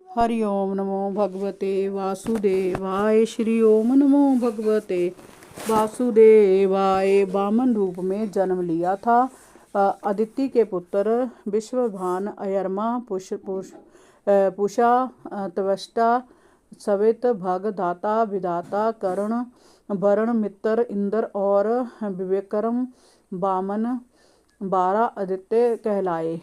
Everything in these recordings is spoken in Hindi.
हरि ओम नमो भगवते वासुदेवाय। श्री ओम नमो भगवते वासुदेवाय। वामन रूप में जन्म लिया था। अदिति के पुत्र विश्वभान अयरमा पुषा त्वष्टा सवित भग धाता विधाता कर्ण वरण मित्र इंद्र और विक्रम वामन 12 आदित्य कहलाए।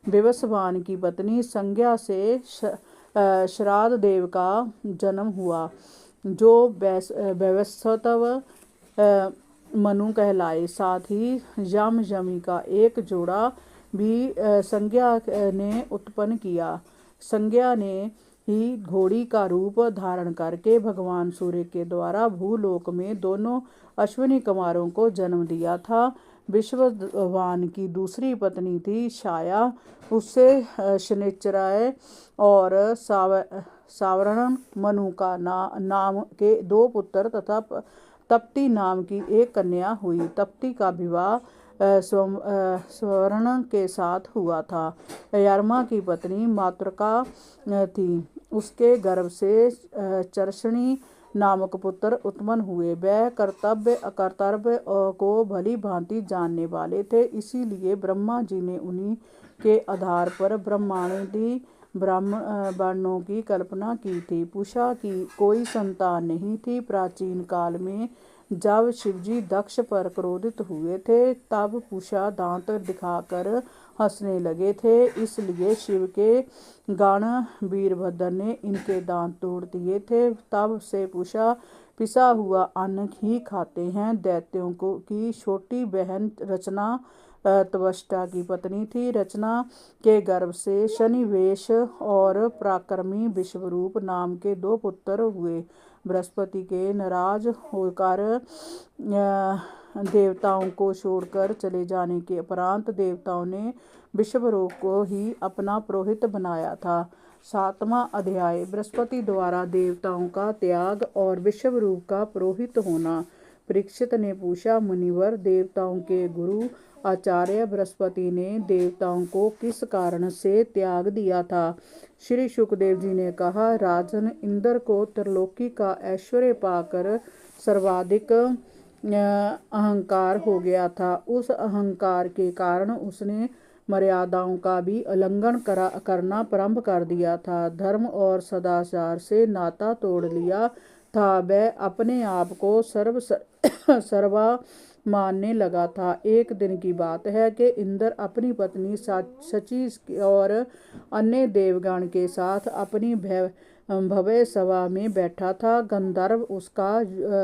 विवस्वान की पत्नी संज्ञा से श्राद्ध देव का जन्म हुआ, जो वैवस्वतव मनु कहलाए। साथ ही यमी का एक जोड़ा भी संज्ञा ने उत्पन्न किया। संज्ञा ने ही घोड़ी का रूप धारण करके भगवान सूर्य के द्वारा भूलोक में दोनों अश्विनी कुमारों को जन्म दिया था। विश्ववान की दूसरी पत्नी थी छाया। उससे शनिचराय और सावरण मनु का नाम के 2 पुत्र तथा तप्ती नाम की एक कन्या हुई। तप्ती का विवाह स्वर्ण के साथ हुआ था। यरमा की पत्नी मातृका थी। उसके गर्भ से चर्षणी नामक पुत्र उत्पन्न हुए। वह कर्तव्य अकर्तव्य को भली भांति जानने वाले थे, इसीलिए ब्रह्मा जी ने उन्हीं के आधार पर ब्रह्मांडी वर्णों की कल्पना की थी। पूषा की कोई संतान नहीं थी। प्राचीन काल में जब शिवजी दक्ष पर क्रोधित हुए थे, तब पूषा दांत दिखाकर हंसने लगे थे, इसलिए शिव के गण वीरभद्र ने इनके दांत तोड़ दिए थे। तब से पूषा पिसा हुआ अन्न ही खाते हैं। दैत्यों की छोटी बहन रचना त्वष्टा की पत्नी थी। रचना के गर्भ से शनिवेश और पराक्रमी विश्वरूप नाम के 2 पुत्र हुए। बृहस्पति के नाराज होकर देवताओं को छोड़कर चले जाने के उपरांत देवताओं ने विश्वरूप को ही अपना पुरोहित बनाया था। 7वां अध्याय बृहस्पति द्वारा देवताओं का त्याग और विश्वरूप का पुरोहित होना। परीक्षित ने पूछा, मुनिवर, देवताओं के गुरु आचार्य बृहस्पति ने देवताओं को किस कारण से त्याग दिया था? श्री शुकदेव जी ने कहा, राजन, इंद्र को त्रिलोकी का ऐश्वर्य पाकर सर्वाधिक अहंकार हो गया था। उस अहंकार के कारण उसने मर्यादाओं का भी उल्लंघन करना प्रारंभ कर दिया था। धर्म और सदाचार से नाता तोड़ लिया था। वह अपने आप को सर्वा मानने लगा था। एक दिन की बात है कि इंद्र अपनी पत्नी शची और अन्य देवगण के साथ अपनी भव्य सभा में बैठा था। गंधर्व उसका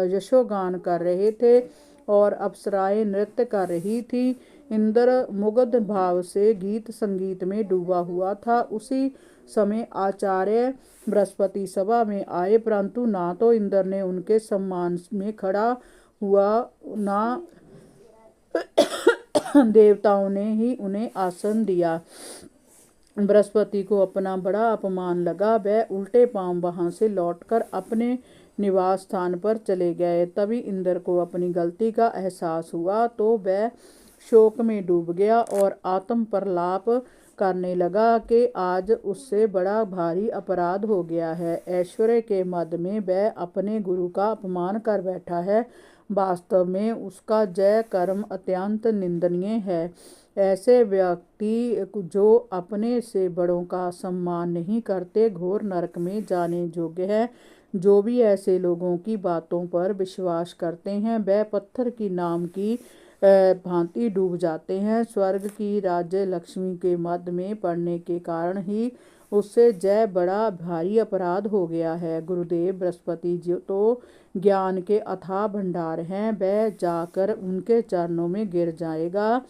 यशोगान कर रहे थे और अप्सराएं नृत्य कर रही थी। इंद्र मुग्ध भाव से गीत संगीत में डूबा हुआ था। उसी समय आचार्य बृहस्पति सभा में आए, परंतु ना तो इंद्र ने उनके सम्मान में खड़ा हुआ, ना देवताओं ने ही उन्हें आसन दिया। बृहस्पति को अपना बड़ा अपमान लगा। वह उल्टे पांव वहां से लौटकर अपने निवास स्थान पर चले गए। तभी इंद्र को अपनी गलती का एहसास हुआ तो वह शोक में डूब गया और आत्म प्रलाप करने लगा कि आज उससे बड़ा भारी अपराध हो गया है। ऐश्वर्य के मद में वह अपने गुरु का अपमान कर बैठा है। वास्तव में उसका जय कर्म अत्यंत निंदनीय है। ऐसे व्यक्ति जो अपने से बड़ों का सम्मान नहीं करते, घोर नरक में जाने योग्य है। जो भी ऐसे लोगों की बातों पर विश्वास करते हैं, वह पत्थर की नाम की भांति डूब जाते हैं। स्वर्ग की राज्य लक्ष्मी के मद में पड़ने के कारण ही उससे जय बड़ा भारी अपराध हो गया है। गुरुदेव बृहस्पति जी तो ज्ञान के अथाह भंडार हैं। वह जाकर उनके चरणों में गिर जाएगा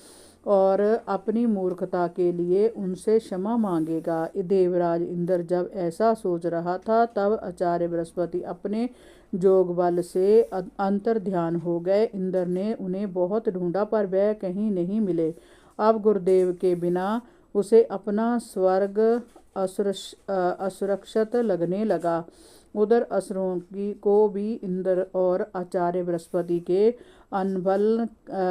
और अपनी मूर्खता के लिए उनसे क्षमा मांगेगा। देवराज इंद्र जब ऐसा सोच रहा था, तब आचार्य बृहस्पति अपने जोग बल से अंतर ध्यान हो गए। इंद्र ने उन्हें बहुत ढूंढा, पर वह कहीं नहीं मिले। अब गुरुदेव के बिना उसे अपना स्वर्ग असुरक्षित लगने लगा। उधर असुरों को भी इंद्र और आचार्य बृहस्पति के अनबल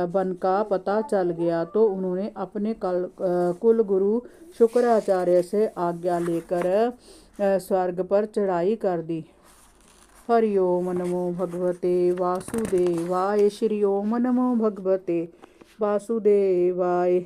बन का पता चल गया, तो उन्होंने अपने कुल गुरु शुक्राचार्य से आज्ञा लेकर स्वर्ग पर चढ़ाई कर दी। हरि ओम नमो भगवते वासुदेवाय। श्री ओम नमो भगवते वासुदेवाय।